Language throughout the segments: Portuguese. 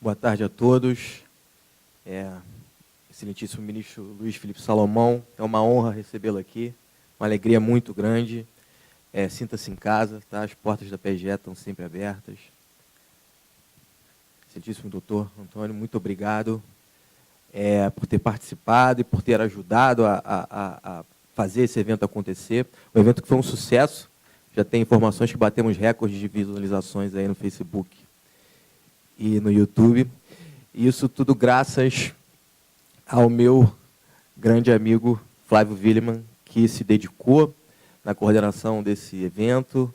Boa tarde a todos. Excelentíssimo ministro Luiz Felipe Salomão, é uma honra recebê-lo aqui, uma alegria muito grande. Sinta-se em casa, tá? As portas da PGE estão sempre abertas. Excelentíssimo doutor Antônio, muito obrigado por ter participado e por ter ajudado a fazer esse evento acontecer. Um evento que foi um sucesso, já tem informações que batemos recordes de visualizações aí no Facebook e no YouTube. E isso tudo graças ao meu grande amigo Flávio Willemann, que se dedicou na coordenação desse evento.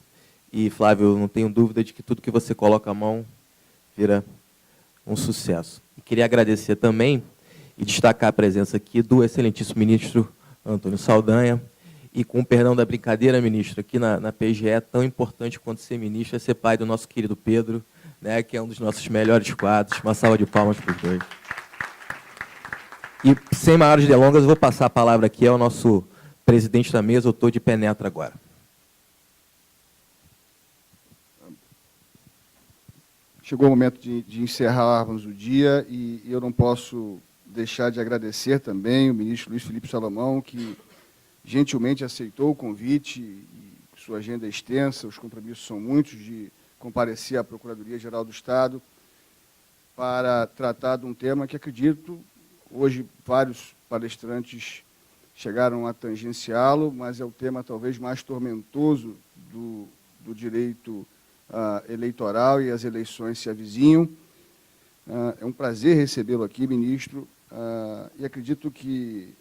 E, Flávio, eu não tenho dúvida de que tudo que você coloca a mão vira um sucesso. E queria agradecer também e destacar a presença aqui do excelentíssimo ministro Antônio Saldanha. E, com o perdão da brincadeira, ministro, aqui na PGE, tão importante quanto ser ministro é ser pai do nosso querido Pedro, né, que é um dos nossos melhores quadros. Uma salva de palmas para os dois. E, sem maiores delongas, eu vou passar a palavra aqui ao nosso presidente da mesa, eu estou de penetra agora. Chegou o momento de encerrarmos o dia e eu não posso deixar de agradecer também o ministro Luiz Felipe Salomão, que gentilmente aceitou o convite, e sua agenda é extensa, os compromissos são muitos, de comparecer à Procuradoria-Geral do Estado para tratar de um tema que, acredito, hoje vários palestrantes chegaram a tangenciá-lo, mas é o tema talvez mais tormentoso do direito eleitoral, e as eleições se avizinham. É um prazer recebê-lo aqui, ministro, e acredito que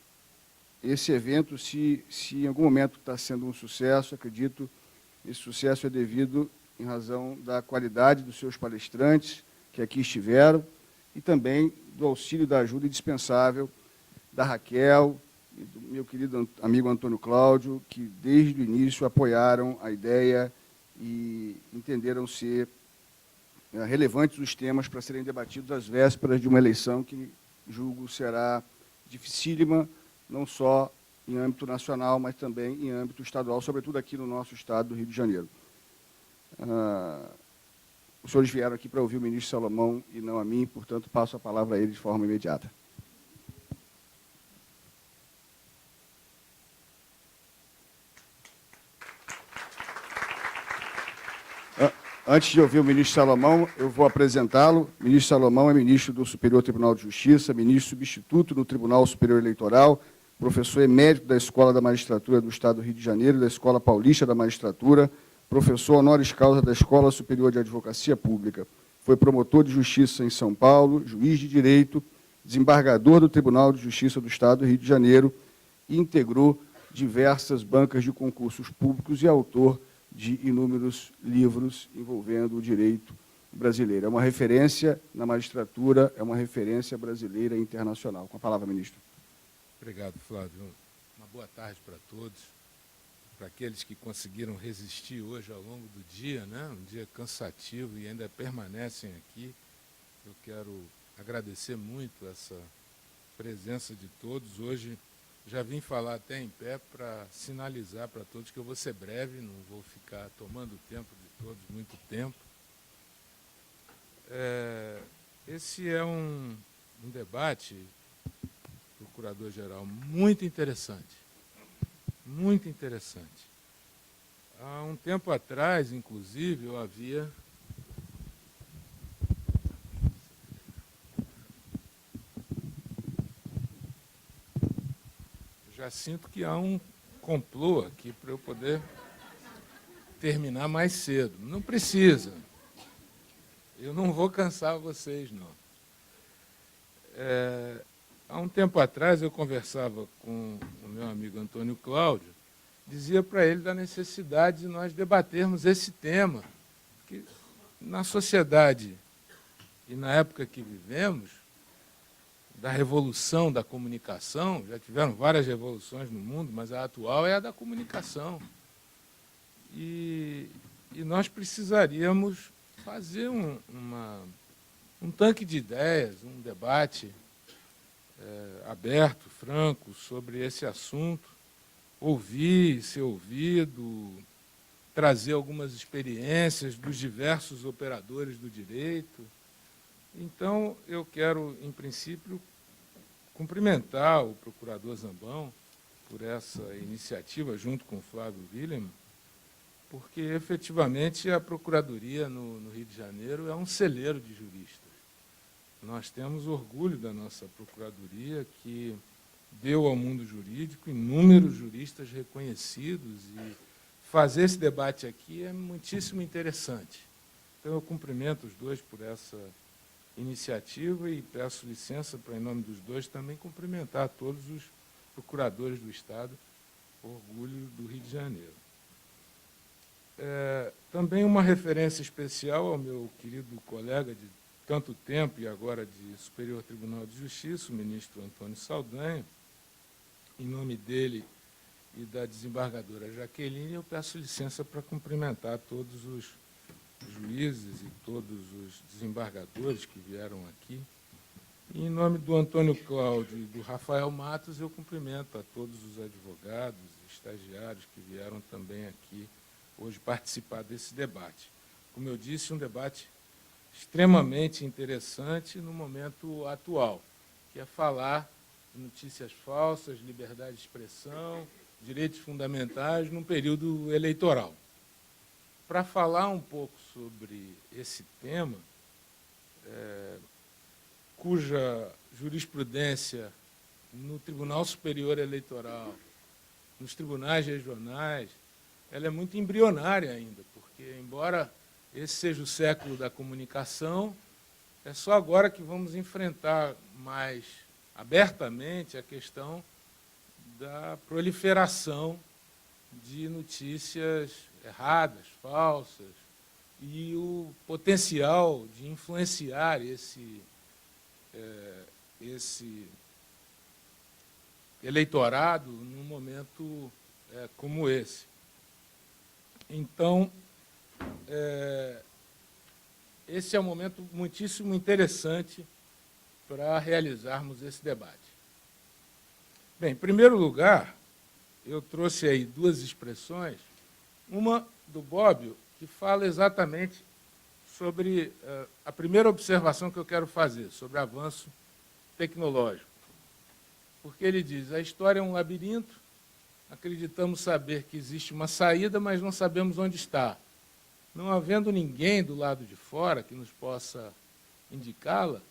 esse evento, se em algum momento está sendo um sucesso, acredito que esse sucesso é devido em razão da qualidade dos seus palestrantes que aqui estiveram e também do auxílio, da ajuda indispensável da Raquel e do meu querido amigo Antônio Cláudio, que desde o início apoiaram a ideia e entenderam ser relevantes os temas para serem debatidos às vésperas de uma eleição que, julgo, será dificílima, não só em âmbito nacional, mas também em âmbito estadual, sobretudo aqui no nosso estado do Rio de Janeiro. Os senhores vieram aqui para ouvir o ministro Salomão e não a mim, portanto, passo a palavra a ele de forma imediata. Antes de ouvir o ministro Salomão, eu vou apresentá-lo. O ministro Salomão é ministro do Superior Tribunal de Justiça, ministro substituto do Tribunal Superior Eleitoral, professor emérito da Escola da Magistratura do Estado do Rio de Janeiro e da Escola Paulista da Magistratura, professor honoris causa da Escola Superior de Advocacia Pública. Foi promotor de Justiça em São Paulo, juiz de Direito, desembargador do Tribunal de Justiça do Estado do Rio de Janeiro e integrou diversas bancas de concursos públicos e autor de inúmeros livros envolvendo o direito brasileiro. É uma referência na magistratura, é uma referência brasileira e internacional. Com a palavra, ministro. Obrigado, Flávio. Uma boa tarde para todos. Para aqueles que conseguiram resistir hoje ao longo do dia, né? Um dia cansativo e ainda permanecem aqui, eu quero agradecer muito essa presença de todos. Hoje já vim falar até em pé para sinalizar para todos que eu vou ser breve, não vou ficar tomando o tempo de todos muito tempo. Esse é um debate, procurador-geral, muito interessante. Muito interessante. Há um tempo atrás, inclusive, eu havia... Já sinto que há um complô aqui para eu poder terminar mais cedo. Não precisa. Eu não vou cansar vocês, não. Há um tempo atrás, eu conversava com o meu amigo Antônio Cláudio, dizia para ele da necessidade de nós debatermos esse tema, que na sociedade e na época que vivemos, da revolução da comunicação, já tiveram várias revoluções no mundo, mas a atual é a da comunicação. E nós precisaríamos fazer um tanque de ideias, um debate aberto, franco, sobre esse assunto, ouvir, ser ouvido, trazer algumas experiências dos diversos operadores do direito, Então, eu quero, em princípio, cumprimentar o procurador Zambão por essa iniciativa, junto com o Flávio William, porque, efetivamente, a Procuradoria no Rio de Janeiro é um celeiro de juristas. Nós temos orgulho da nossa Procuradoria, que deu ao mundo jurídico inúmeros juristas reconhecidos, e fazer esse debate aqui é muitíssimo interessante. Então, eu cumprimento os dois por essa iniciativa e peço licença para, em nome dos dois, também cumprimentar todos os procuradores do Estado, orgulho do Rio de Janeiro. Também uma referência especial ao meu querido colega de tanto tempo e agora de Superior Tribunal de Justiça, o ministro Antônio Saldanha. Em nome dele e da desembargadora Jaqueline, eu peço licença para cumprimentar todos os juízes e todos os desembargadores que vieram aqui. E, em nome do Antônio Cláudio e do Rafael Matos, eu cumprimento a todos os advogados e estagiários que vieram também aqui hoje participar desse debate. Como eu disse, um debate extremamente interessante no momento atual, que é falar de notícias falsas, liberdade de expressão, direitos fundamentais num período eleitoral. Para falar um pouco sobre esse tema, cuja jurisprudência no Tribunal Superior Eleitoral, nos tribunais regionais, ela é muito embrionária ainda, porque, embora esse seja o século da comunicação, é só agora que vamos enfrentar mais abertamente a questão da proliferação de notícias erradas, falsas, e o potencial de influenciar esse eleitorado num momento como esse. Então, esse é um momento muitíssimo interessante para realizarmos esse debate. Bem, em primeiro lugar, eu trouxe aí duas expressões, uma do Bobbio, que fala exatamente sobre a primeira observação que eu quero fazer, sobre avanço tecnológico. Porque ele diz, a história é um labirinto, acreditamos saber que existe uma saída, mas não sabemos onde está. Não havendo ninguém do lado de fora que nos possa indicá-la,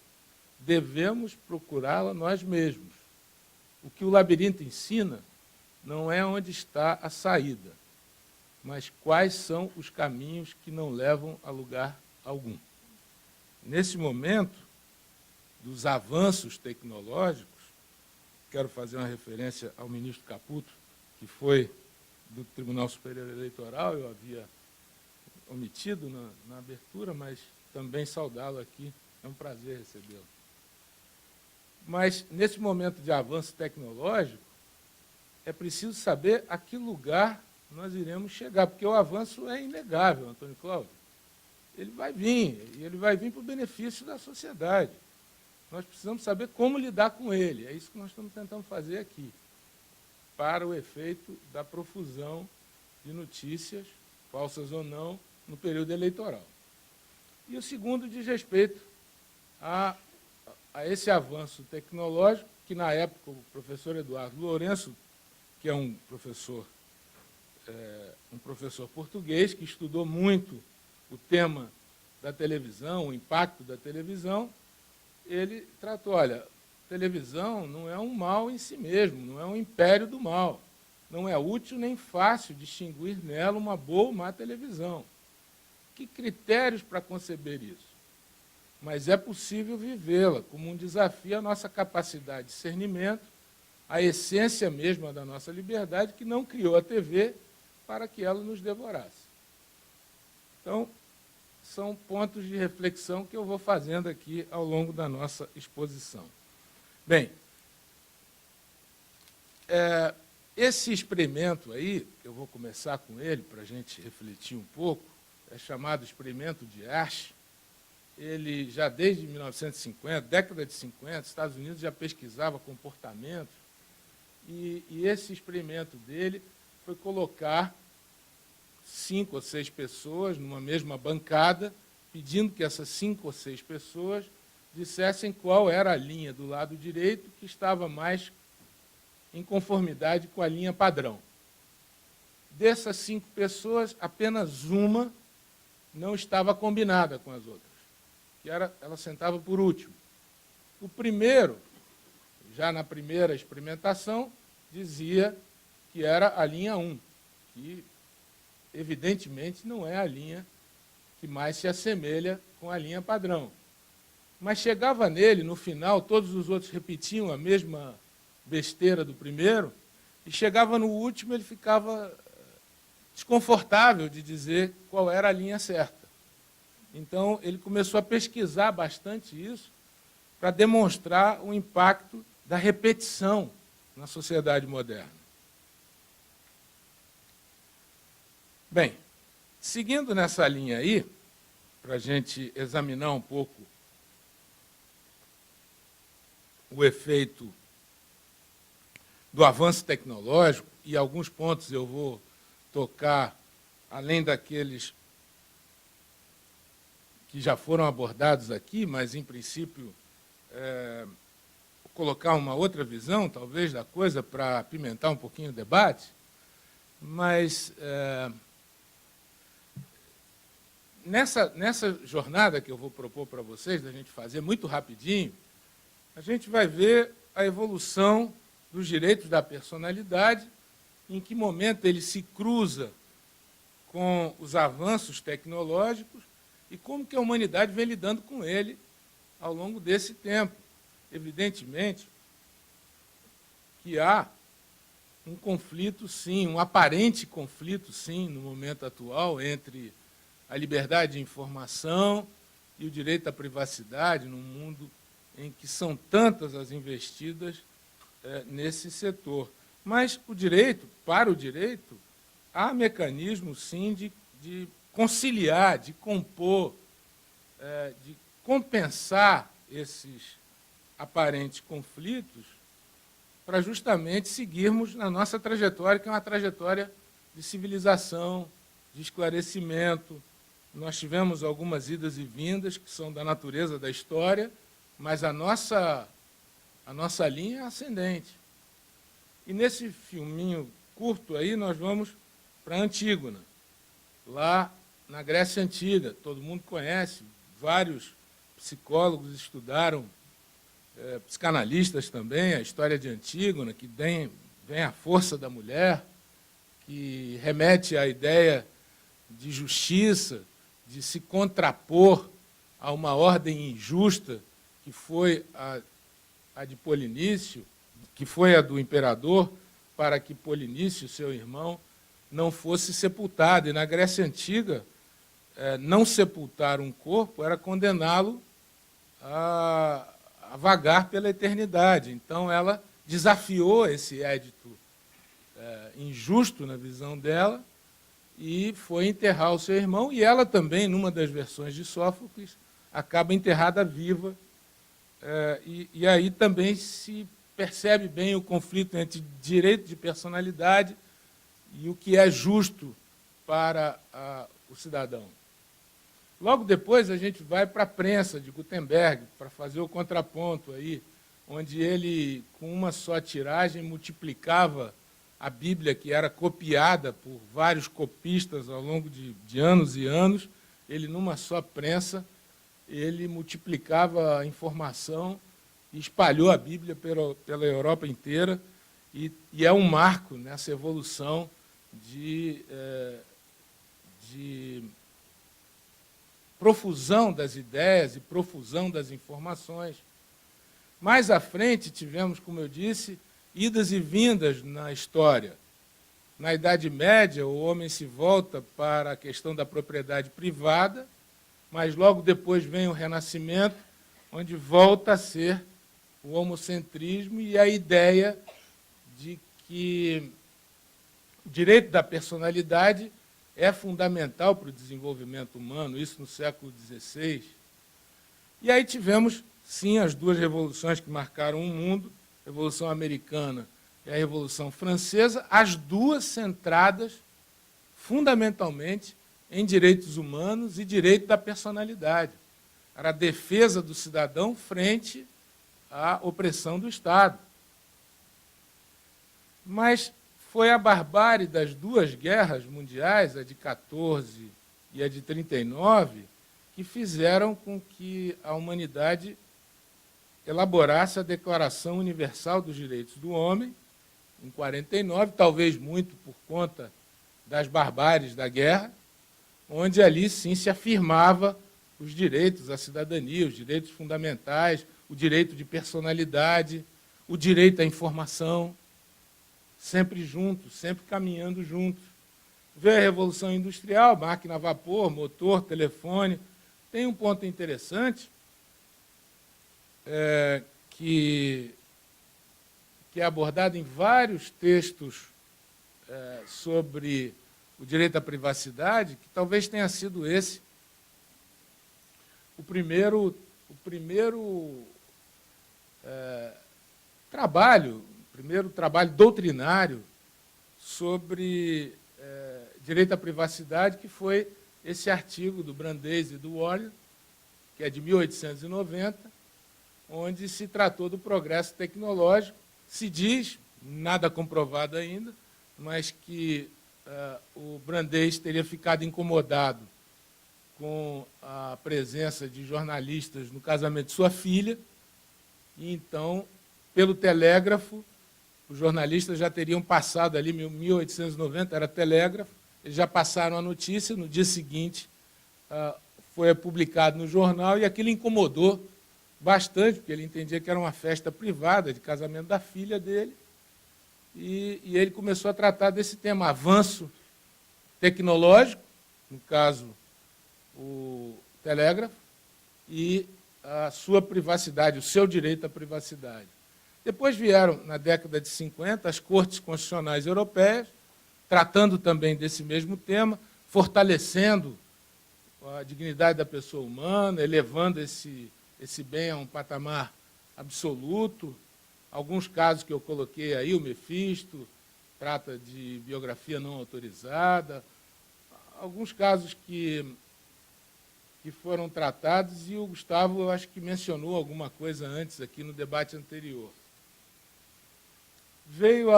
devemos procurá-la nós mesmos. O que o labirinto ensina não é onde está a saída, mas quais são os caminhos que não levam a lugar algum. Nesse momento dos avanços tecnológicos, quero fazer uma referência ao ministro Caputo, que foi do Tribunal Superior Eleitoral, eu havia omitido na abertura, mas também saudá-lo aqui, é um prazer recebê-lo. Mas, nesse momento de avanço tecnológico, é preciso saber a que lugar nós iremos chegar, porque o avanço é inegável, Antônio Cláudio. Ele vai vir, e ele vai vir para o benefício da sociedade. Nós precisamos saber como lidar com ele, é isso que nós estamos tentando fazer aqui, para o efeito da profusão de notícias, falsas ou não, no período eleitoral. E o segundo diz respeito a esse avanço tecnológico, que, na época, o professor Eduardo Lourenço, que é um professor português, que estudou muito o tema da televisão, o impacto da televisão, ele tratou, olha, televisão não é um mal em si mesmo, não é um império do mal. Não é útil nem fácil distinguir nela uma boa ou má televisão. Que critérios para conceber isso? Mas é possível vivê-la como um desafio à nossa capacidade de discernimento, à essência mesma da nossa liberdade, que não criou a TV para que ela nos devorasse. Então, são pontos de reflexão que eu vou fazendo aqui ao longo da nossa exposição. Bem, esse experimento aí, eu vou começar com ele para a gente refletir um pouco, é chamado experimento de Asch. Ele já desde 1950, década de 50, Estados Unidos já pesquisava comportamentos, e esse experimento dele foi colocar 5 ou 6 pessoas numa mesma bancada, pedindo que essas 5 ou 6 pessoas dissessem qual era a linha do lado direito que estava mais em conformidade com a linha padrão. Dessas 5 pessoas, apenas uma não estava combinada com as outras, que ela sentava por último. O primeiro, já na primeira experimentação, dizia que era a linha 1, que evidentemente não é a linha que mais se assemelha com a linha padrão. Mas chegava nele, no final, todos os outros repetiam a mesma besteira do primeiro, e chegava no último, ele ficava desconfortável de dizer qual era a linha certa. Então, ele começou a pesquisar bastante isso para demonstrar o impacto da repetição na sociedade moderna. Bem, seguindo nessa linha aí, para a gente examinar um pouco o efeito do avanço tecnológico, e alguns pontos eu vou tocar, além daqueles que já foram abordados aqui, mas, em princípio, colocar uma outra visão, talvez, da coisa, para apimentar um pouquinho o debate. Mas, nessa jornada que eu vou propor para vocês, da gente fazer muito rapidinho, a gente vai ver a evolução dos direitos da personalidade, em que momento ele se cruza com os avanços tecnológicos e como que a humanidade vem lidando com ele ao longo desse tempo. Evidentemente que há um conflito, sim, um aparente conflito, sim, no momento atual, entre a liberdade de informação e o direito à privacidade, num mundo em que são tantas as investidas nesse setor. Mas o direito, para o direito, há mecanismos, sim, de conciliar, de compor, de compensar esses aparentes conflitos para justamente seguirmos na nossa trajetória, que é uma trajetória de civilização, de esclarecimento. Nós tivemos algumas idas e vindas que são da natureza da história, mas a nossa linha é ascendente. E nesse filminho curto aí nós vamos para Antígona, lá na Grécia Antiga. Todo mundo conhece, vários psicólogos estudaram, psicanalistas também, a história de Antígona, que vem a força da mulher, que remete à ideia de justiça, de se contrapor a uma ordem injusta, que foi a de Polinício, que foi a do imperador, para que Polinício, seu irmão, não fosse sepultado. E na Grécia Antiga, não sepultar um corpo era condená-lo a vagar pela eternidade. Então, ela desafiou esse édito injusto na visão dela e foi enterrar o seu irmão. E ela também, numa das versões de Sófocles, acaba enterrada viva. E aí também se percebe bem o conflito entre direito de personalidade e o que é justo para o cidadão. Logo depois, a gente vai para a prensa de Gutenberg, para fazer o contraponto aí, onde ele, com uma só tiragem, multiplicava a Bíblia, que era copiada por vários copistas ao longo de anos e anos. Ele, numa só prensa, ele multiplicava a informação e espalhou a Bíblia pela Europa inteira, e é um marco nessa evolução de profusão das ideias e profusão das informações. Mais à frente, tivemos, como eu disse, idas e vindas na história. Na Idade Média, o homem se volta para a questão da propriedade privada, mas logo depois vem o Renascimento, onde volta a ser o homocentrismo e a ideia de que o direito da personalidade é fundamental para o desenvolvimento humano, isso no século XVI. E aí tivemos, sim, as duas revoluções que marcaram o mundo, a Revolução Americana e a Revolução Francesa, as duas centradas fundamentalmente em direitos humanos e direito da personalidade. Era a defesa do cidadão frente à opressão do Estado. Mas foi a barbárie das duas guerras mundiais, a de 14 e a de 39, que fizeram com que a humanidade elaborasse a Declaração Universal dos Direitos do Homem, em 49, talvez muito por conta das barbáries da guerra, onde ali sim se afirmava os direitos à cidadania, os direitos fundamentais, o direito de personalidade, o direito à informação, sempre juntos, sempre caminhando juntos. Veio a Revolução Industrial, máquina a vapor, motor, telefone. Tem um ponto interessante, que é abordado em vários textos sobre o direito à privacidade, que talvez tenha sido esse o primeiro trabalho doutrinário sobre direito à privacidade, que foi esse artigo do Brandeis e do Warren, que é de 1890, onde se tratou do progresso tecnológico. Se diz, nada comprovado ainda, mas que o Brandeis teria ficado incomodado com a presença de jornalistas no casamento de sua filha, e então, pelo telégrafo, os jornalistas já teriam passado ali, 1890, era telégrafo, eles já passaram a notícia, no dia seguinte foi publicado no jornal, e aquilo incomodou bastante, porque ele entendia que era uma festa privada de casamento da filha dele, e ele começou a tratar desse tema, avanço tecnológico, no caso, o telégrafo, e a sua privacidade, o seu direito à privacidade. Depois vieram, na década de 50, as cortes constitucionais europeias, tratando também desse mesmo tema, fortalecendo a dignidade da pessoa humana, elevando esse bem a um patamar absoluto. Alguns casos que eu coloquei aí, o Mefisto, trata de biografia não autorizada, alguns casos que foram tratados, e o Gustavo, eu acho que mencionou alguma coisa antes aqui no debate anterior. Veio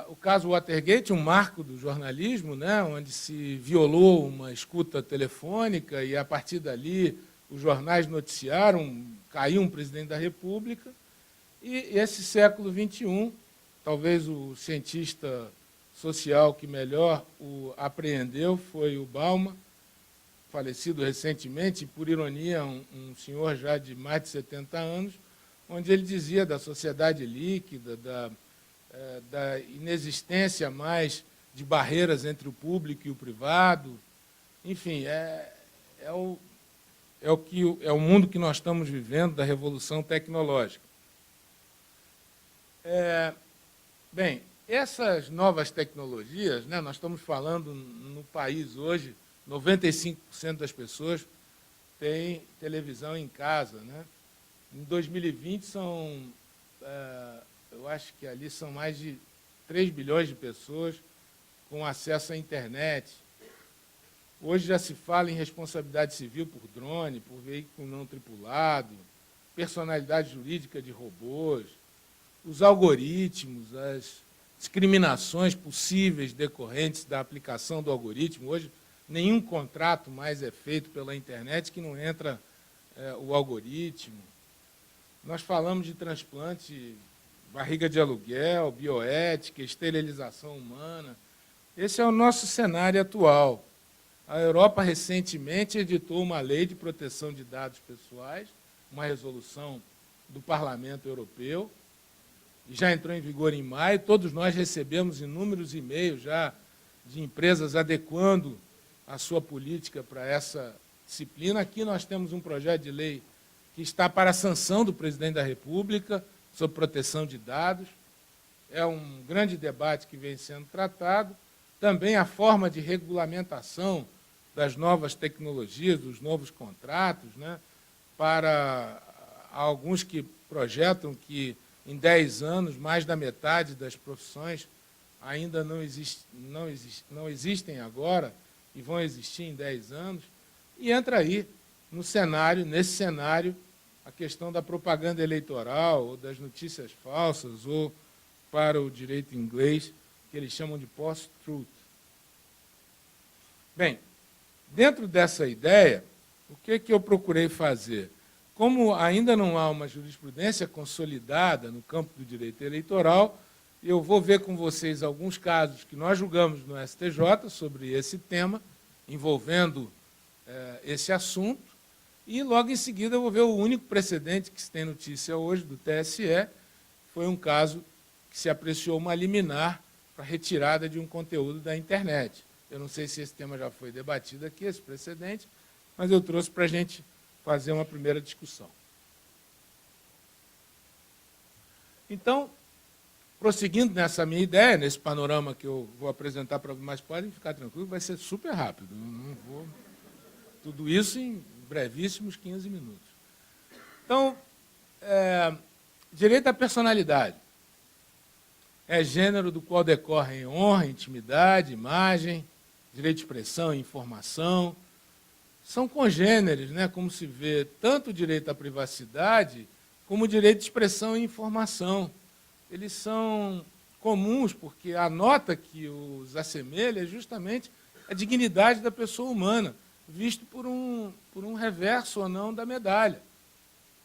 o caso Watergate, um marco do jornalismo, né, onde se violou uma escuta telefônica e, a partir dali, os jornais noticiaram, caiu um presidente da República, e esse século XXI, talvez o cientista social que melhor o apreendeu foi o Bauman, falecido recentemente, e, por ironia, um senhor já de mais de 70 anos, onde ele dizia da sociedade líquida, da inexistência mais de barreiras entre o público e o privado. Enfim, é o mundo que nós estamos vivendo, da revolução tecnológica. Bem, essas novas tecnologias, né, nós estamos falando no país hoje, 95% das pessoas têm televisão em casa, né? Em 2020 eu acho que ali são mais de 3 bilhões de pessoas com acesso à internet. Hoje já se fala em responsabilidade civil por drone, por veículo não tripulado, personalidade jurídica de robôs, os algoritmos, as discriminações possíveis decorrentes da aplicação do algoritmo. Hoje, nenhum contrato mais é feito pela internet que não entra o algoritmo. Nós falamos de transplante, barriga de aluguel, bioética, esterilização humana. Esse é o nosso cenário atual. A Europa recentemente editou uma lei de proteção de dados pessoais, uma resolução do Parlamento Europeu, e já entrou em vigor em maio. Todos nós recebemos inúmeros e-mails já de empresas adequando a sua política para essa disciplina. Aqui nós temos um projeto de lei que está para a sanção do presidente da República sobre proteção de dados. É um grande debate que vem sendo tratado. Também a forma de regulamentação das novas tecnologias, dos novos contratos, né, para alguns que projetam que em 10 anos, mais da metade das profissões ainda não existem agora e vão existir em 10 anos. E entra aí nesse cenário, a questão da propaganda eleitoral, ou das notícias falsas, ou, para o direito inglês, que eles chamam de post-truth. Bem, dentro dessa ideia, o que eu procurei fazer? Como ainda não há uma jurisprudência consolidada no campo do direito eleitoral, eu vou ver com vocês alguns casos que nós julgamos no STJ sobre esse tema, envolvendo esse assunto, e logo em seguida eu vou ver o único precedente que se tem notícia hoje do TSE, foi um caso que se apreciou uma liminar para retirada de um conteúdo da internet. Eu não sei se esse tema já foi debatido aqui, esse precedente, mas eu trouxe para a gente fazer uma primeira discussão. Então, prosseguindo nessa minha ideia, nesse panorama que eu vou apresentar para vocês, mas podem ficar tranquilos, vai ser super rápido. Eu não vou... Tudo isso em brevíssimos 15 minutos. Então, direito à personalidade. É gênero do qual decorrem honra, intimidade, imagem, direito de expressão e informação. São congêneres, né, como se vê tanto o direito à privacidade como o direito de expressão e informação. Eles são comuns porque a nota que os assemelha é justamente a dignidade da pessoa humana, visto por um reverso ou não da medalha,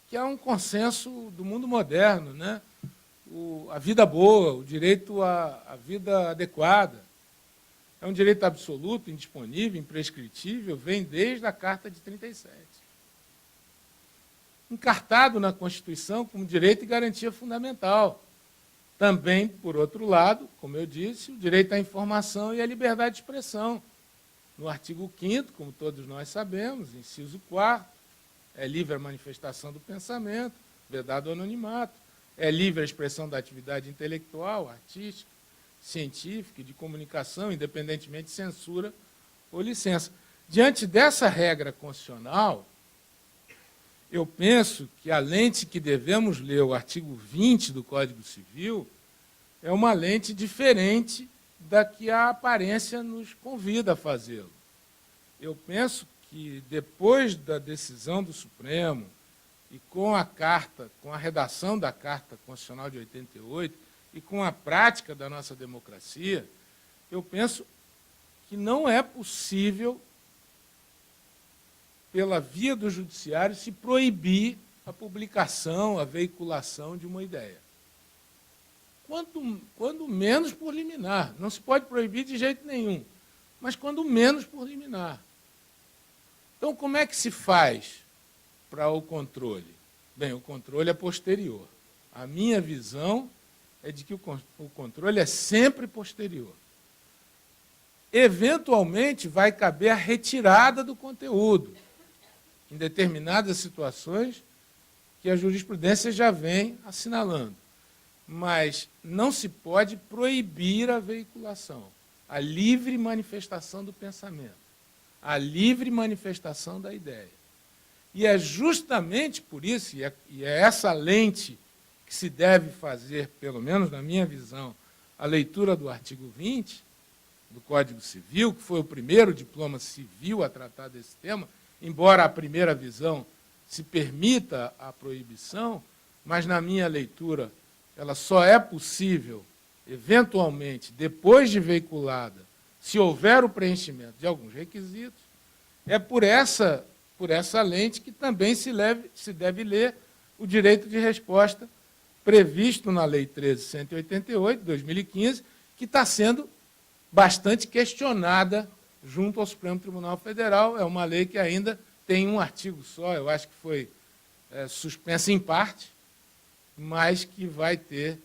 que é um consenso do mundo moderno, né? A vida boa, o direito à vida adequada. É um direito absoluto, indisponível, imprescritível, vem desde a Carta de 37. Encartado na Constituição como direito e garantia fundamental. Também, por outro lado, como eu disse, o direito à informação e à liberdade de expressão. No artigo 5º, como todos nós sabemos, inciso 4º, é livre a manifestação do pensamento, vedado o anonimato, é livre a expressão da atividade intelectual, artística, científica e de comunicação, independentemente de censura ou licença. Diante dessa regra constitucional, eu penso que a lente que devemos ler, o artigo 20 do Código Civil, é uma lente diferente da que a aparência nos convida a fazê-lo. Eu penso que, depois da decisão do Supremo e com a carta, com a redação da Carta Constitucional de 88 e com a prática da nossa democracia, eu penso que não é possível, pela via do judiciário, se proibir a publicação, a veiculação de uma ideia. Quando menos por liminar. Não se pode proibir de jeito nenhum, mas quando menos por liminar. Então, como é que se faz para o controle? Bem, o controle é posterior. A minha visão é de que o controle é sempre posterior. Eventualmente, vai caber a retirada do conteúdo, em determinadas situações que a jurisprudência já vem assinalando. Mas não se pode proibir a veiculação, a livre manifestação do pensamento, a livre manifestação da ideia. E é justamente por isso, e é essa lente que se deve fazer, pelo menos na minha visão, a leitura do artigo 20 do Código Civil, que foi o primeiro diploma civil a tratar desse tema, embora à primeira visão se permita a proibição, mas na minha leitura ela só é possível, eventualmente, depois de veiculada, se houver o preenchimento de alguns requisitos. É por essa lente que também se deve ler o direito de resposta previsto na Lei 13.188, de 2015, que está sendo bastante questionada junto ao Supremo Tribunal Federal. É uma lei que ainda tem um artigo só, eu acho que foi suspensa em parte, mas que vai ter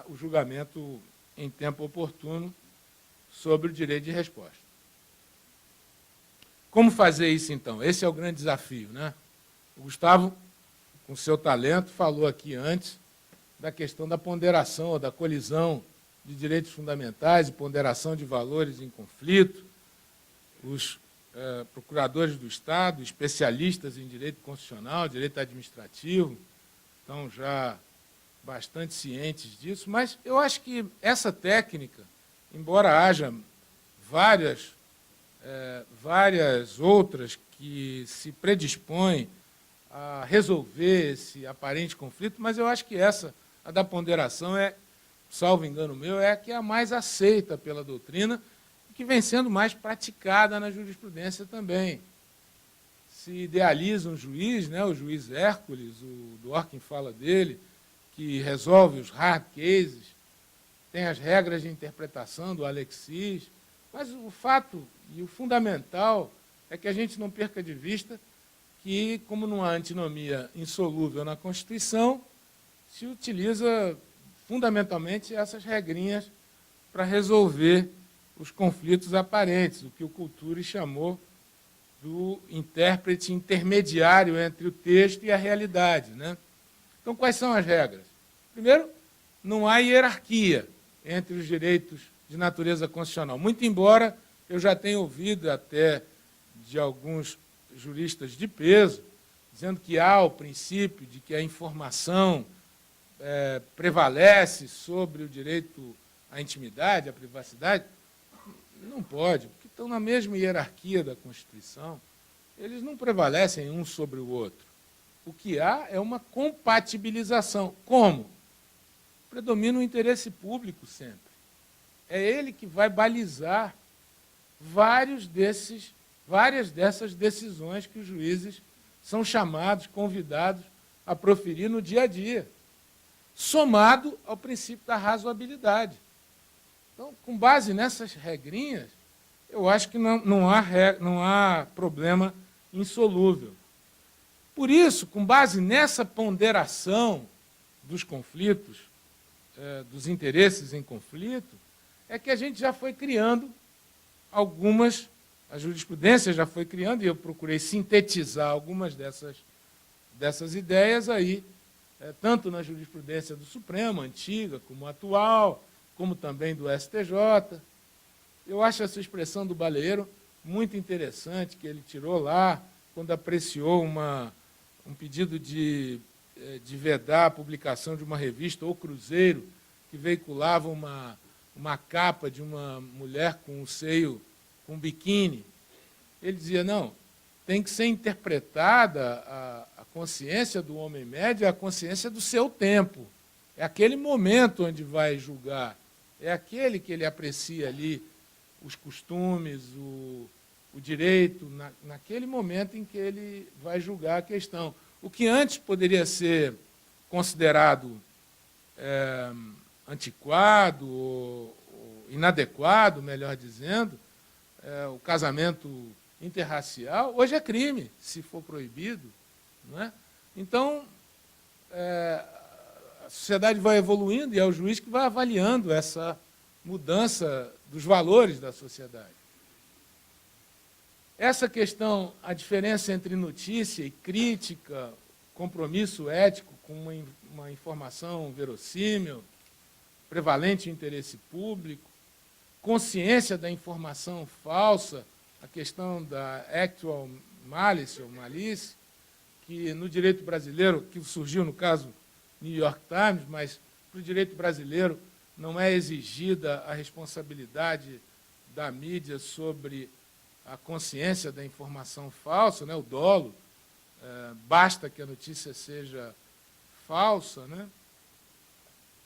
o julgamento em tempo oportuno sobre o direito de resposta. Como fazer isso, então? Esse é o grande desafio, né? O Gustavo, com seu talento, falou aqui antes da questão da ponderação, ou da colisão de direitos fundamentais e ponderação de valores em conflito. Os procuradores do Estado, especialistas em direito constitucional, direito administrativo, estão já bastante cientes disso, mas eu acho que essa técnica, embora haja várias outras que se predispõe a resolver esse aparente conflito, mas eu acho que essa, a da ponderação, salvo engano meu, é a que é a mais aceita pela doutrina e que vem sendo mais praticada na jurisprudência também. Se idealiza um juiz, né, o juiz Hércules, o Dworkin fala dele, que resolve os hard cases, tem as regras de interpretação do Alexis, mas o fato e o fundamental é que a gente não perca de vista que, como não há antinomia insolúvel na Constituição, se utiliza fundamentalmente essas regrinhas para resolver os conflitos aparentes, o que o Couturi chamou do intérprete intermediário entre o texto e a realidade, né? Então, quais são as regras? Primeiro, não há hierarquia entre os direitos de natureza constitucional, muito embora eu já tenha ouvido até de alguns juristas de peso, dizendo que há o princípio de que a informação prevalece sobre o direito à intimidade, à privacidade. Não pode, porque estão na mesma hierarquia da Constituição, eles não prevalecem um sobre o outro. O que há é uma compatibilização. Como? Predomina o interesse público sempre. É ele que vai balizar várias dessas decisões que os juízes são chamados, convidados a proferir no dia a dia, somado ao princípio da razoabilidade. Então, com base nessas regrinhas, eu acho que não há problema insolúvel. Por isso, com base nessa ponderação dos conflitos, dos interesses em conflito, é que a gente já foi criando a jurisprudência já foi criando, e eu procurei sintetizar algumas dessas ideias aí, tanto na jurisprudência do Supremo, antiga, como atual, como também do STJ. Eu acho essa expressão do Baleiro muito interessante, que ele tirou lá, quando apreciou um pedido de vedar a publicação de uma revista, O Cruzeiro, que veiculava uma capa de uma mulher com o seio, com um biquíni. Ele dizia, não, tem que ser interpretada a consciência do homem médio, a consciência do seu tempo. É aquele momento onde vai julgar, é aquele que ele aprecia ali os costumes, o direito, naquele momento em que ele vai julgar a questão. O que antes poderia ser considerado antiquado, ou inadequado, melhor dizendo, o casamento interracial, hoje é crime, se for proibido. Não é? Então, a sociedade vai evoluindo e é o juiz que vai avaliando essa mudança dos valores da sociedade. Essa questão, a diferença entre notícia e crítica, compromisso ético com uma informação verossímil, prevalente interesse público, consciência da informação falsa, a questão da actual malice ou malícia, que no direito brasileiro, que surgiu no caso New York Times, mas para o direito brasileiro não é exigida a responsabilidade da mídia sobre a consciência da informação falsa, né, o dolo, basta que a notícia seja falsa, né?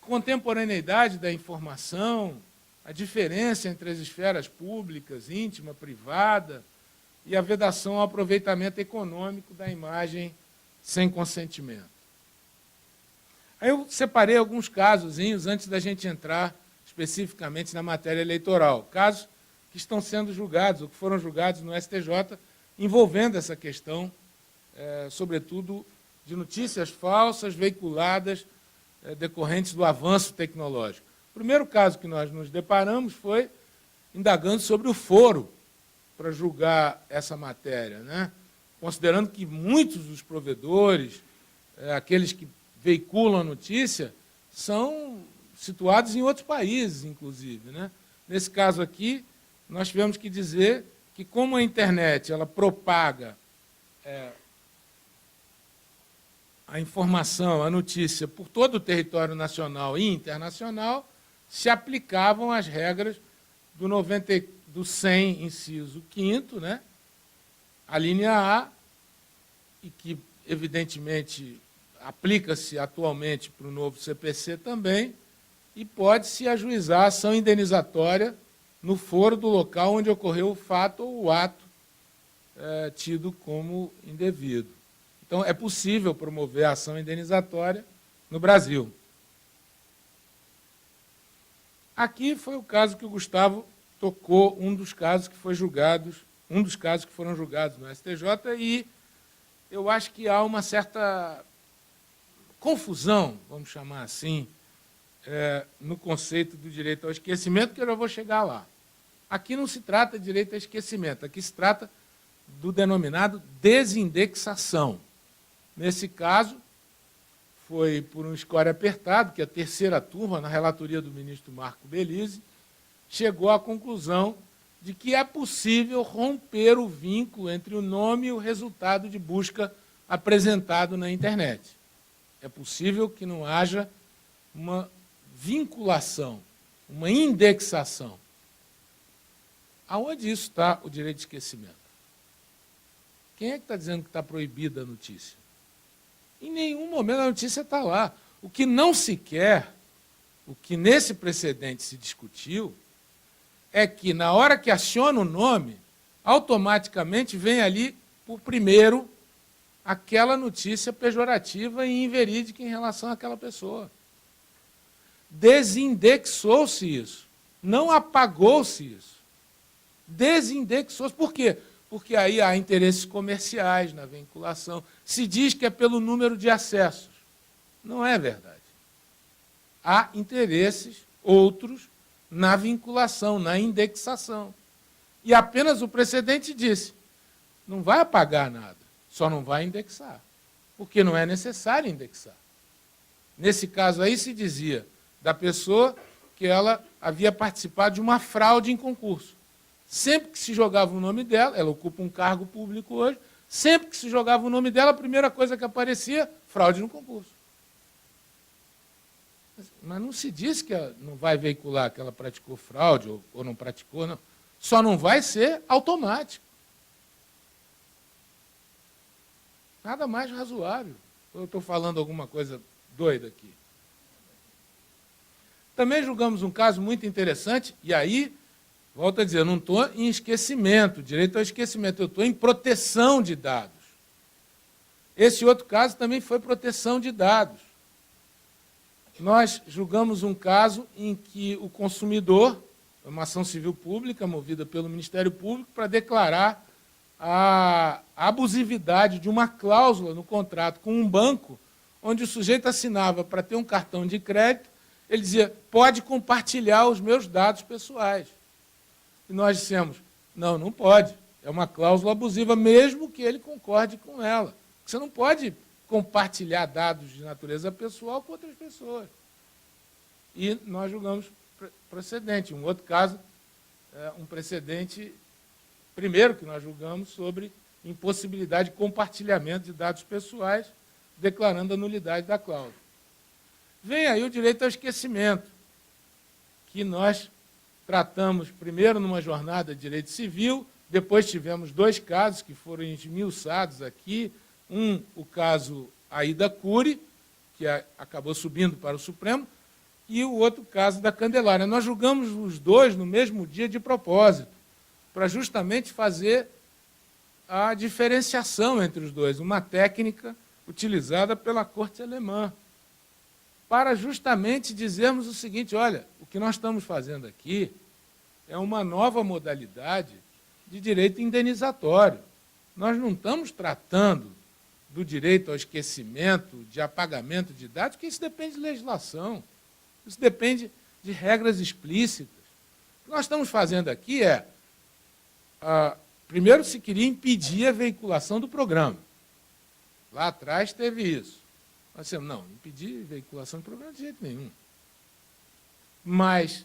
Contemporaneidade da informação, a diferença entre as esferas públicas, íntima, privada, e a vedação ao aproveitamento econômico da imagem sem consentimento. Aí eu separei alguns casozinhos antes da gente entrar especificamente na matéria eleitoral, casos que estão sendo julgados, ou que foram julgados no STJ, envolvendo essa questão, sobretudo, de notícias falsas veiculadas decorrentes do avanço tecnológico. O primeiro caso que nós nos deparamos foi indagando sobre o foro para julgar essa matéria, né? Considerando que muitos dos provedores, aqueles que veiculam a notícia, são situados em outros países, inclusive, né? Nesse caso aqui, nós tivemos que dizer que, como a internet ela propaga a informação, a notícia, por todo o território nacional e internacional, se aplicavam as regras do 100, inciso 5º, né? a linha A, e que, evidentemente, aplica-se atualmente para o novo CPC também, e pode-se ajuizar a ação indenizatória no foro do local onde ocorreu o fato ou o ato tido como indevido. Então, é possível promover a ação indenizatória no Brasil. Aqui foi o caso que o Gustavo tocou, um dos casos que foram julgados no STJ, e eu acho que há uma certa confusão, vamos chamar assim, no conceito do direito ao esquecimento, que eu já vou chegar lá. Aqui não se trata de direito ao esquecimento, aqui se trata do denominado desindexação. Nesse caso, foi por um score apertado, que a terceira turma, na relatoria do ministro Marco Belize, chegou à conclusão de que é possível romper o vínculo entre o nome e o resultado de busca apresentado na internet. É possível que não haja uma vinculação, uma indexação. Aonde isso está o direito de esquecimento? Quem é que está dizendo que está proibida a notícia? Em nenhum momento a notícia está lá. O que não se quer, o que nesse precedente se discutiu, é que, na hora que aciona o nome, automaticamente vem ali, por primeiro, aquela notícia pejorativa e inverídica em relação àquela pessoa. Desindexou-se isso. Não apagou-se isso. Desindexou-se. Por quê? Porque aí há interesses comerciais na vinculação. Se diz que é pelo número de acessos. Não é verdade. Há interesses outros na vinculação, na indexação. E apenas o precedente disse, não vai apagar nada, só não vai indexar, porque não é necessário indexar. Nesse caso aí se dizia da pessoa que ela havia participado de uma fraude em concurso. Sempre que se jogava o nome dela, ela ocupa um cargo público hoje, sempre que se jogava o nome dela, a primeira coisa que aparecia, fraude no concurso. Mas não se diz que ela não vai veicular que ela praticou fraude ou não praticou, não. Só não vai ser automático. Nada mais razoável. Eu estou falando alguma coisa doida aqui. Também julgamos um caso muito interessante, e aí, volto a dizer, eu não estou em esquecimento, direito ao esquecimento, eu estou em proteção de dados. Esse outro caso também foi proteção de dados. Nós julgamos um caso em que o consumidor, uma ação civil pública movida pelo Ministério Público, para declarar a abusividade de uma cláusula no contrato com um banco, onde o sujeito assinava para ter um cartão de crédito, ele dizia, pode compartilhar os meus dados pessoais. E nós dissemos, não, não pode. É uma cláusula abusiva, mesmo que ele concorde com ela. Você não pode compartilhar dados de natureza pessoal com outras pessoas. E nós julgamos precedente. Um outro caso, um precedente, primeiro que nós julgamos, sobre impossibilidade de compartilhamento de dados pessoais, declarando a nulidade da cláusula. Vem aí o direito ao esquecimento, que nós tratamos primeiro numa jornada de direito civil, depois tivemos dois casos que foram esmiuçados aqui, o caso Aida Cury, que acabou subindo para o Supremo, e o outro caso da Candelária. Nós julgamos os dois no mesmo dia de propósito, para justamente fazer a diferenciação entre os dois, uma técnica utilizada pela Corte Alemã, para justamente dizermos o seguinte, olha, o que nós estamos fazendo aqui é uma nova modalidade de direito indenizatório. Nós não estamos tratando do direito ao esquecimento, de apagamento de dados, porque isso depende de legislação, isso depende de regras explícitas. O que nós estamos fazendo aqui primeiro se queria impedir a veiculação do programa. Lá atrás teve isso. Nós dissemos, não, impedir a veiculação do programa de jeito nenhum. Mas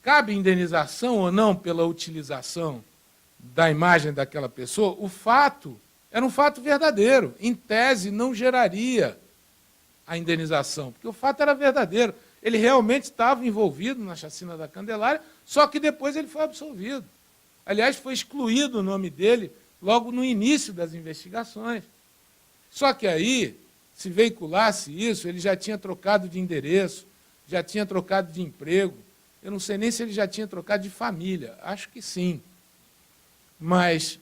cabe indenização ou não pela utilização da imagem daquela pessoa? O fato era um fato verdadeiro. Em tese, não geraria a indenização, porque o fato era verdadeiro. Ele realmente estava envolvido na chacina da Candelária, só que depois ele foi absolvido. Aliás, foi excluído o nome dele logo no início das investigações. Só que aí, se veiculasse isso, ele já tinha trocado de endereço, já tinha trocado de emprego, eu não sei nem se ele já tinha trocado de família, acho que sim. Mas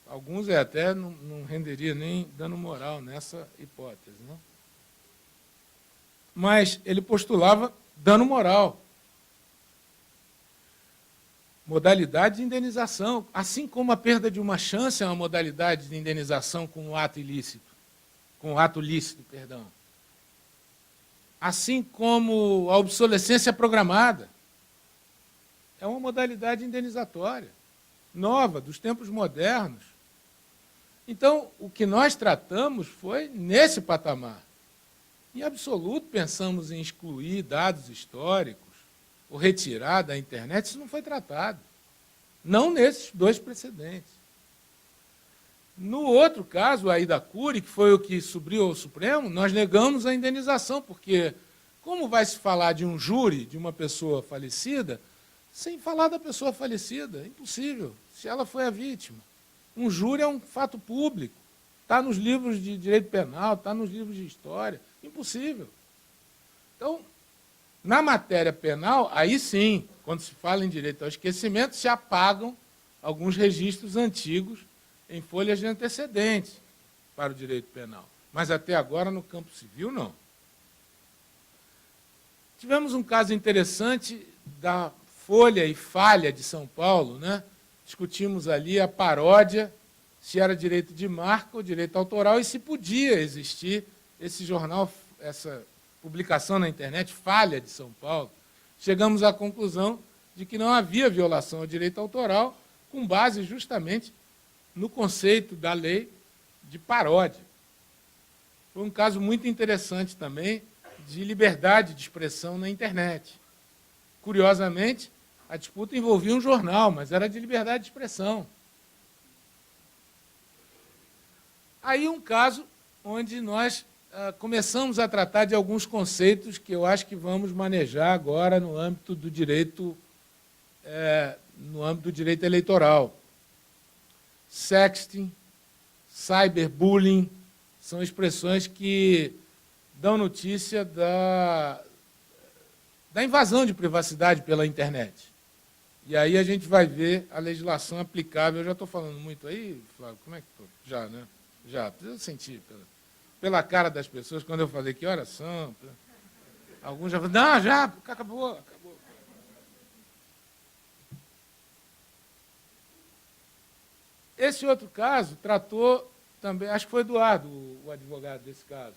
alguns até não renderia nem dano moral nessa hipótese, né? Mas ele postulava dano moral. Modalidade de indenização, assim como a perda de uma chance é uma modalidade de indenização com o ato ilícito, com o ato lícito, perdão. Assim como a obsolescência programada é uma modalidade indenizatória, nova, dos tempos modernos. Então, o que nós tratamos foi nesse patamar. Em absoluto, pensamos em excluir dados históricos ou retirar da internet, isso não foi tratado. Não nesses dois precedentes. No outro caso, aí da Cury, que foi o que subiu ao Supremo, nós negamos a indenização, porque como vai se falar de um júri de uma pessoa falecida, sem falar da pessoa falecida? É impossível, se ela foi a vítima. Um júri é um fato público, está nos livros de direito penal, está nos livros de história, impossível. Então, na matéria penal, aí sim, quando se fala em direito ao esquecimento, se apagam alguns registros antigos em folhas de antecedentes para o direito penal. Mas até agora, no campo civil, não. Tivemos um caso interessante da Folha e Falha de São Paulo, né? Discutimos ali a paródia, se era direito de marca ou direito autoral, e se podia existir esse jornal, essa publicação na internet, Falha de São Paulo. Chegamos à conclusão de que não havia violação ao direito autoral, com base justamente no conceito da lei de paródia. Foi um caso muito interessante também de liberdade de expressão na internet. Curiosamente, a disputa envolvia um jornal, mas era de liberdade de expressão. Aí um caso onde nós começamos a tratar de alguns conceitos que eu acho que vamos manejar agora no âmbito do direito, eleitoral. Sexting, cyberbullying, são expressões que dão notícia da invasão de privacidade pela internet. E aí a gente vai ver a legislação aplicável. Eu já estou falando muito aí, Flávio? Como é que estou? Já, né? Já. Eu senti pela cara das pessoas, quando eu falei que horas são. Alguns já falaram, não, já, acabou. Esse outro caso tratou também, acho que foi Eduardo, o advogado desse caso,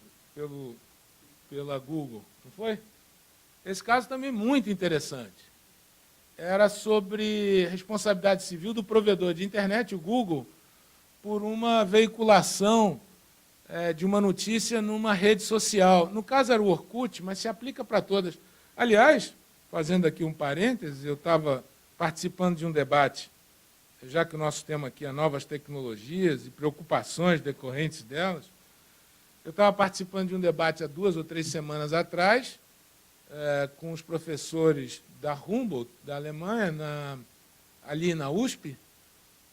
pela Google, não foi? Esse caso também é muito interessante. Era sobre responsabilidade civil do provedor de internet, o Google, por uma veiculação de uma notícia numa rede social. No caso era o Orkut, mas se aplica para todas. Aliás, fazendo aqui um parêntese, eu estava participando de um debate, já que o nosso tema aqui é novas tecnologias e preocupações decorrentes delas, eu estava participando de um debate há 2 ou 3 semanas atrás, com os professores da Humboldt, da Alemanha, ali na USP,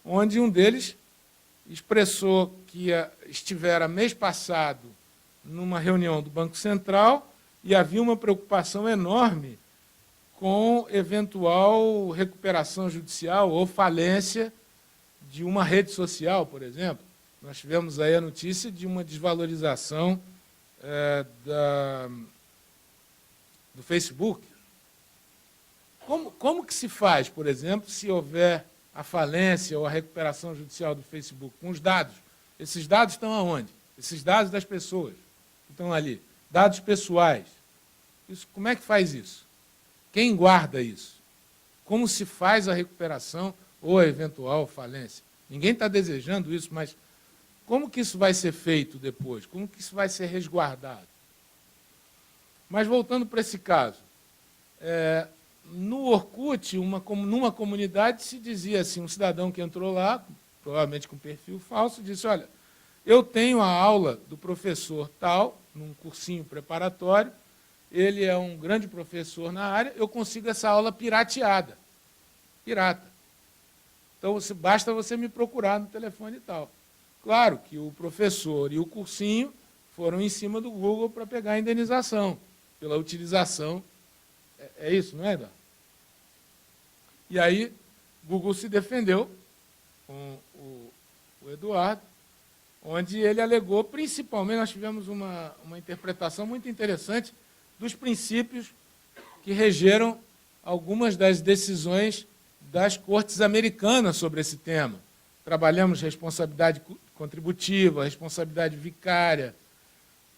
onde um deles expressou que estivera mês passado numa reunião do Banco Central e havia uma preocupação enorme com eventual recuperação judicial ou falência de uma rede social, por exemplo. Nós tivemos aí a notícia de uma desvalorização do Facebook. Como que se faz, por exemplo, se houver a falência ou a recuperação judicial do Facebook? Com os dados. Esses dados estão aonde? Esses dados das pessoas que estão ali. Dados pessoais. Como é que faz isso? Quem guarda isso? Como se faz a recuperação ou a eventual falência? Ninguém está desejando isso, mas como que isso vai ser feito depois? Como que isso vai ser resguardado? Mas voltando para esse caso, no Orkut, numa comunidade, se dizia assim, um cidadão que entrou lá, provavelmente com perfil falso, disse, olha, eu tenho a aula do professor tal, num cursinho preparatório, ele é um grande professor na área, eu consigo essa aula pirateada. Pirata. Então, basta você me procurar no telefone e tal. Claro que o professor e o cursinho foram em cima do Google para pegar a indenização pela utilização. É isso, não é, Eduardo? E aí, o Google se defendeu com o Eduardo, onde ele alegou, principalmente, nós tivemos uma interpretação muito interessante dos princípios que regeram algumas das decisões das cortes americanas sobre esse tema. Trabalhamos responsabilidade contributiva, responsabilidade vicária,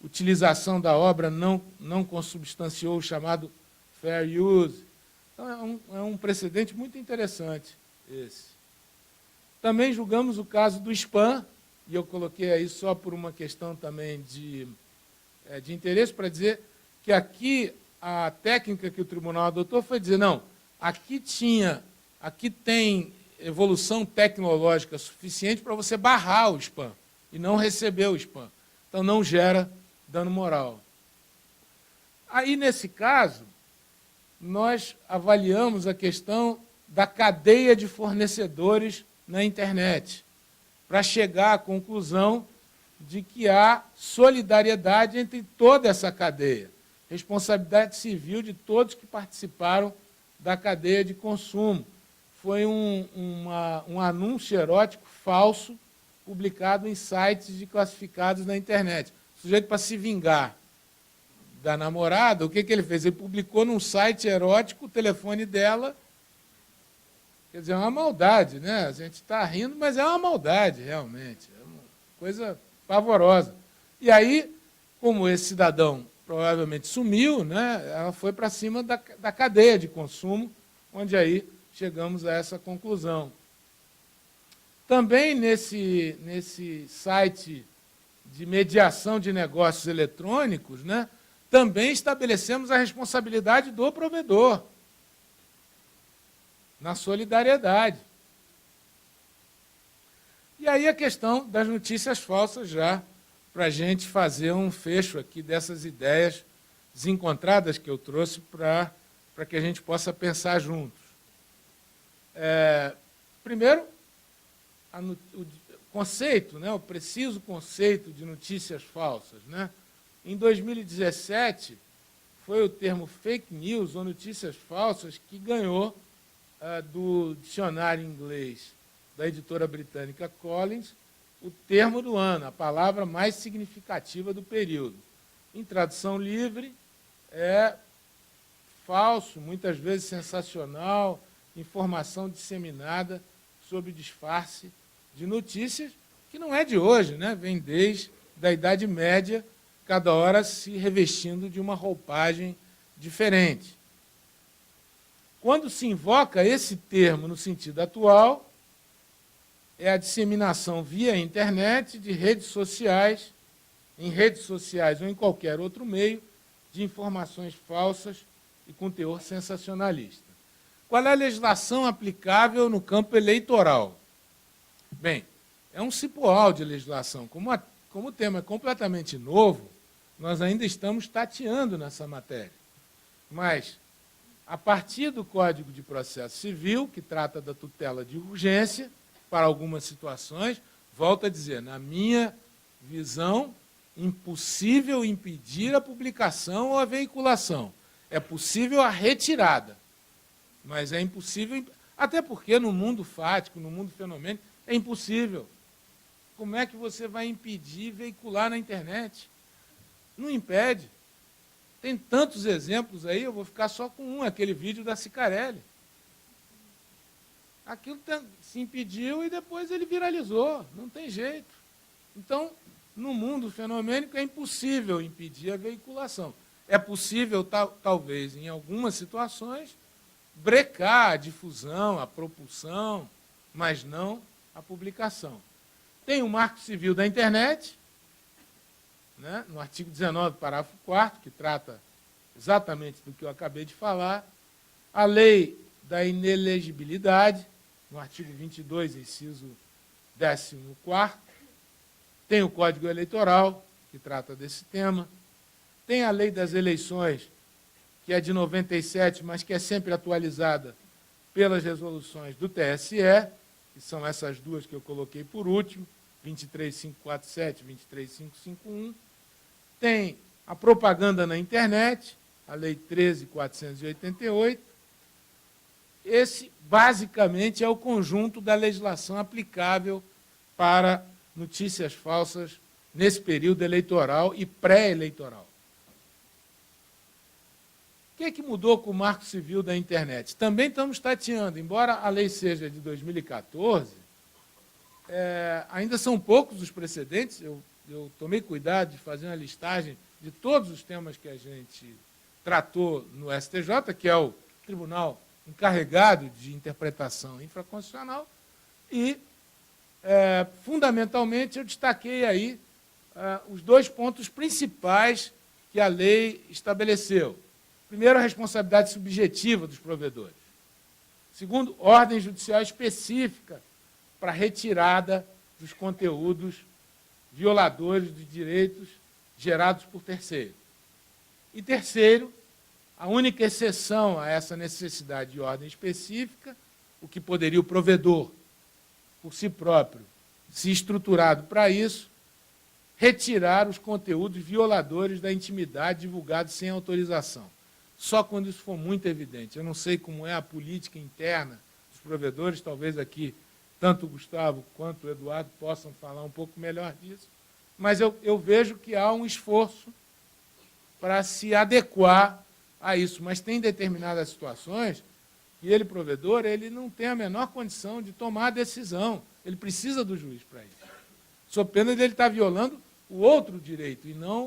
utilização da obra não consubstanciou o chamado fair use. Então, é um precedente muito interessante esse. Também julgamos o caso do spam, e eu coloquei aí só por uma questão também de interesse, para dizer que aqui a técnica que o tribunal adotou foi dizer, não, aqui tem evolução tecnológica suficiente para você barrar o spam e não receber o spam. Então, não gera dano moral. Aí, nesse caso, nós avaliamos a questão da cadeia de fornecedores na internet, para chegar à conclusão de que há solidariedade entre toda essa cadeia, responsabilidade civil de todos que participaram da cadeia de consumo. Foi um anúncio erótico falso publicado em sites de classificados na internet. O sujeito, para se vingar da namorada, o que ele fez? Ele publicou num site erótico o telefone dela. Quer dizer, é uma maldade, né? A gente está rindo, mas é uma maldade, realmente. É uma coisa pavorosa. E aí, como esse cidadão provavelmente sumiu, né, ela foi para cima da cadeia de consumo, onde aí chegamos a essa conclusão. Também nesse site de mediação de negócios eletrônicos, né, também estabelecemos a responsabilidade do provedor, na solidariedade. E aí a questão das notícias falsas, já para a gente fazer um fecho aqui dessas ideias desencontradas que eu trouxe para que a gente possa pensar juntos. Primeiro, o conceito, né, o preciso conceito de notícias falsas. Né? Em 2017, foi o termo fake news, ou notícias falsas, que ganhou do dicionário inglês da editora britânica Collins o termo do ano, a palavra mais significativa do período. Em tradução livre, é falso, muitas vezes sensacional, informação disseminada sob disfarce de notícias, que não é de hoje, né? Vem desde a Idade Média, cada hora se revestindo de uma roupagem diferente. Quando se invoca esse termo no sentido atual, é a disseminação via internet de redes sociais, em redes sociais ou em qualquer outro meio, de informações falsas e com teor sensacionalista. Qual é a legislação aplicável no campo eleitoral? Bem, é um cipoal de legislação. Como o tema é completamente novo, nós ainda estamos tateando nessa matéria. Mas, a partir do Código de Processo Civil, que trata da tutela de urgência, para algumas situações, volto a dizer, na minha visão, impossível impedir a publicação ou a veiculação. É possível a retirada, mas é impossível, até porque no mundo fático, no mundo fenomênico, é impossível. Como é que você vai impedir veicular na internet? Não impede. Tem tantos exemplos aí, eu vou ficar só com um, aquele vídeo da Cicarelli. Aquilo se impediu e depois ele viralizou, não tem jeito. Então, no mundo fenomênico, é impossível impedir a veiculação. É possível, talvez, em algumas situações, brecar a difusão, a propulsão, mas não a publicação. Tem o Marco Civil da Internet, né, no artigo 19, parágrafo 4º, que trata exatamente do que eu acabei de falar, a lei da inelegibilidade, no artigo 22, inciso 14º, tem o Código Eleitoral, que trata desse tema, tem a lei das eleições, que é de 97, mas que é sempre atualizada pelas resoluções do TSE, que são essas duas que eu coloquei por último, 23547 e 23551. Tem a propaganda na internet, a Lei 13.488. Esse, basicamente, é o conjunto da legislação aplicável para notícias falsas nesse período eleitoral e pré-eleitoral. O que é que mudou com o Marco Civil da internet? Também estamos tateando, embora a lei seja de 2014, ainda são poucos os precedentes. Eu tomei cuidado de fazer uma listagem de todos os temas que a gente tratou no STJ, que é o tribunal encarregado de interpretação infraconstitucional, e, fundamentalmente, eu destaquei aí os dois pontos principais que a lei estabeleceu. Primeiro, a responsabilidade subjetiva dos provedores. Segundo, ordem judicial específica para retirada dos conteúdos violadores de direitos gerados por terceiro. E terceiro, a única exceção a essa necessidade de ordem específica, o que poderia o provedor, por si próprio, se estruturado para isso, retirar os conteúdos violadores da intimidade divulgados sem autorização. Só quando isso for muito evidente. Eu não sei como é a política interna dos provedores, talvez aqui tanto o Gustavo quanto o Eduardo possam falar um pouco melhor disso, mas eu vejo que há um esforço para se adequar a isso. Mas tem determinadas situações que ele, provedor, ele não tem a menor condição de tomar a decisão. Ele precisa do juiz para isso. Sob pena de ele estar violando o outro direito, e não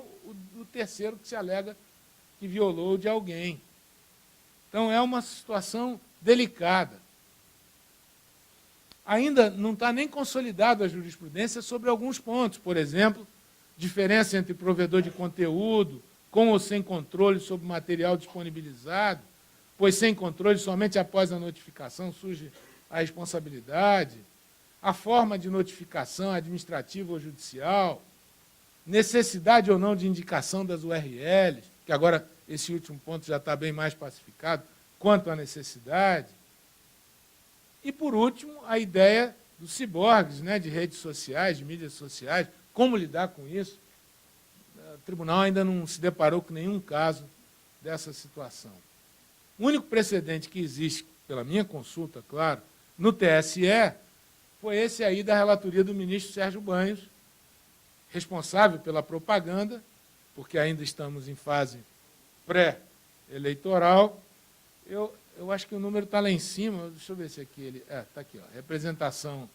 o terceiro que se alega que violou de alguém. Então, é uma situação delicada. Ainda não está nem consolidada a jurisprudência sobre alguns pontos. Por exemplo, diferença entre provedor de conteúdo, com ou sem controle sobre o material disponibilizado, pois sem controle, somente após a notificação surge a responsabilidade, a forma de notificação administrativa ou judicial, necessidade ou não de indicação das URLs, que agora esse último ponto já está bem mais pacificado, quanto à necessidade. E, por último, a ideia dos ciborgues, né, de redes sociais, de mídias sociais, como lidar com isso. O tribunal ainda não se deparou com nenhum caso dessa situação. O único precedente que existe, pela minha consulta, claro, no TSE, foi esse aí da relatoria do ministro Sérgio Banhos, responsável pela propaganda, porque ainda estamos em fase pré-eleitoral. Eu acho que o número está lá em cima, deixa eu ver se aqui ele... está aqui, ó, representação,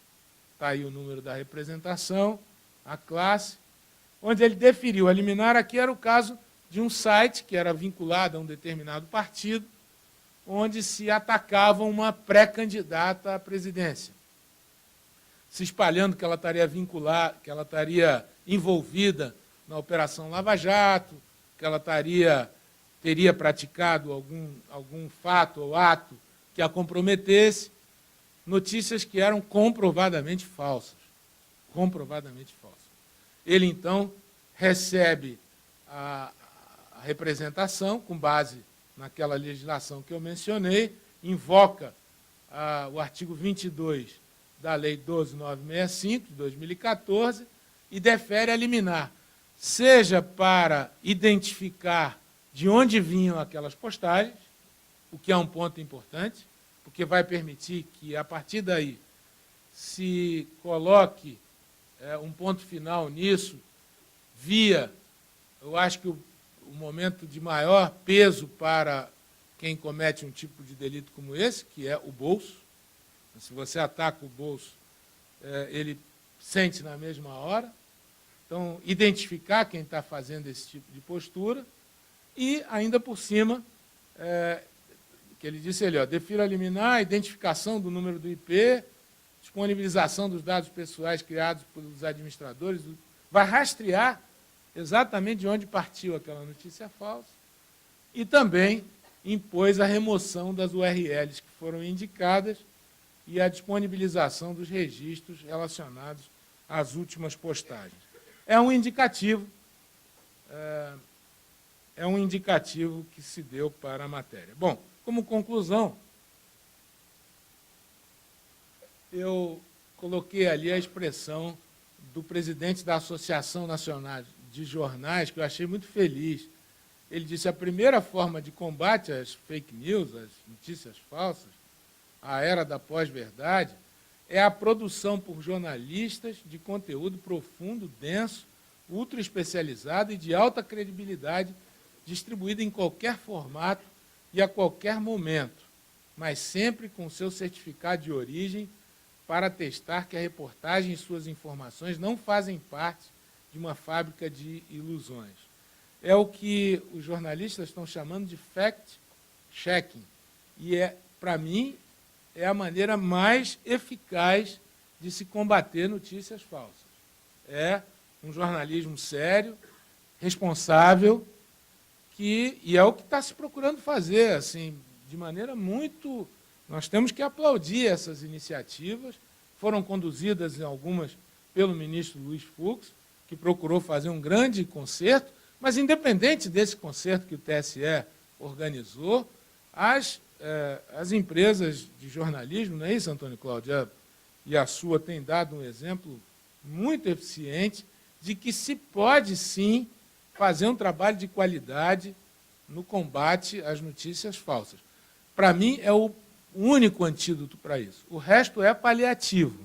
está aí o número da representação, a classe, onde ele deferiu. A liminar aqui era o caso de um site que era vinculado a um determinado partido, onde se atacava uma pré-candidata à presidência, se espalhando que ela estaria vinculada, que ela estaria envolvida na Operação Lava Jato, que ela teria praticado algum fato ou ato que a comprometesse, notícias que eram comprovadamente falsas. Comprovadamente falsas. Ele, então, recebe a representação, com base naquela legislação que eu mencionei, invoca o artigo 22 da Lei 12.965, de 2014, e defere a liminar, seja para identificar de onde vinham aquelas postagens, o que é um ponto importante, porque vai permitir que, a partir daí, se coloque um ponto final nisso, via, eu acho que o momento de maior peso para quem comete um tipo de delito como esse, que é o bolso. Se você ataca o bolso, ele sente na mesma hora. Então, identificar quem está fazendo esse tipo de postura e, ainda por cima, que ele disse ali, defira liminar, a identificação do número do IP, disponibilização dos dados pessoais criados pelos administradores, vai rastrear exatamente de onde partiu aquela notícia falsa, e também impôs a remoção das URLs que foram indicadas e a disponibilização dos registros relacionados às últimas postagens. É um indicativo que se deu para a matéria. Bom, como conclusão, eu coloquei ali a expressão do presidente da Associação Nacional de Jornais, que eu achei muito feliz. Ele disse: a primeira forma de combate às fake news, às notícias falsas, à era da pós-verdade, é a produção por jornalistas de conteúdo profundo, denso, ultra especializado e de alta credibilidade, distribuído em qualquer formato e a qualquer momento, mas sempre com seu certificado de origem para atestar que a reportagem e suas informações não fazem parte de uma fábrica de ilusões. É o que os jornalistas estão chamando de fact-checking. E, para mim, é a maneira mais eficaz de se combater notícias falsas. É um jornalismo sério, responsável, e é o que está se procurando fazer, assim, de maneira muito... Nós temos que aplaudir essas iniciativas, foram conduzidas em algumas pelo ministro Luiz Fux, que procurou fazer um grande concerto, mas, independente desse concerto que o TSE organizou, as empresas de jornalismo, não é isso, Antônio Cláudio? E a sua tem dado um exemplo muito eficiente de que se pode, sim, fazer um trabalho de qualidade no combate às notícias falsas. Para mim, é o único antídoto para isso. O resto é paliativo.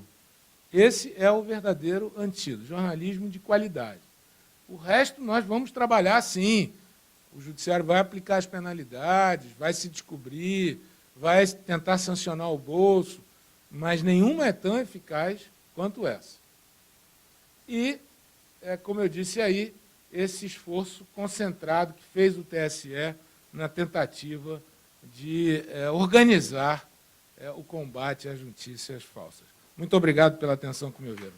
Esse é o verdadeiro antídoto, jornalismo de qualidade. O resto nós vamos trabalhar, sim. O judiciário vai aplicar as penalidades, vai se descobrir, vai tentar sancionar o bolso, mas nenhuma é tão eficaz quanto essa. E, como eu disse aí, esse esforço concentrado que fez o TSE na tentativa de organizar o combate às notícias falsas. Muito obrigado pela atenção que me ouviram.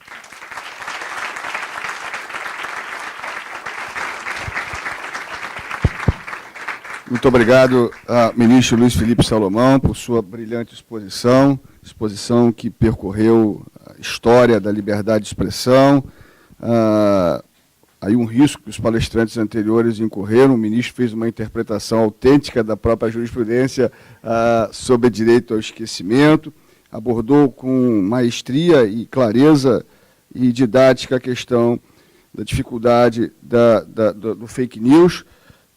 Muito obrigado, ministro Luiz Felipe Salomão, por sua brilhante exposição que percorreu a história da liberdade de expressão. Aí um risco que os palestrantes anteriores incorreram, o ministro fez uma interpretação autêntica da própria jurisprudência sobre direito ao esquecimento, abordou com maestria e clareza e didática a questão da dificuldade do fake news.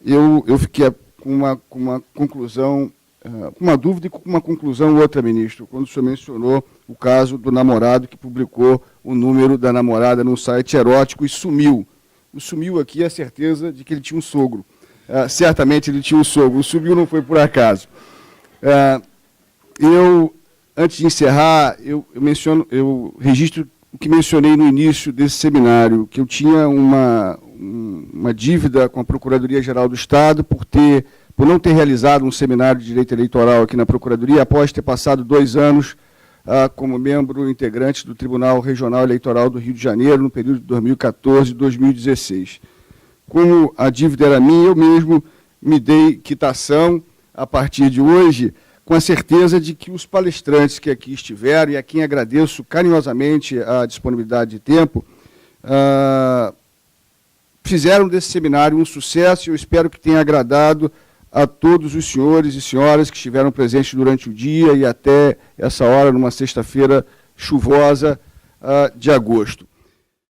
Eu fiquei com uma conclusão, uma dúvida e com uma conclusão outra, ministro, quando o senhor mencionou o caso do namorado que publicou o número da namorada num site erótico e sumiu. O sumiu aqui é a certeza de que ele tinha um sogro. Certamente ele tinha um sogro, o sumiu não foi por acaso. Antes de encerrar, eu registro o que mencionei no início desse seminário, que eu tinha uma dívida com a Procuradoria-Geral do Estado por não ter realizado um seminário de direito eleitoral aqui na Procuradoria, após ter passado 2 anos como membro integrante do Tribunal Regional Eleitoral do Rio de Janeiro, no período de 2014 e 2016. Como a dívida era minha, eu mesmo me dei quitação, a partir de hoje, com a certeza de que os palestrantes que aqui estiveram, e a quem agradeço carinhosamente a disponibilidade de tempo, fizeram desse seminário um sucesso, e eu espero que tenha agradado a todos os senhores e senhoras que estiveram presentes durante o dia e até essa hora, numa sexta-feira chuvosa de agosto.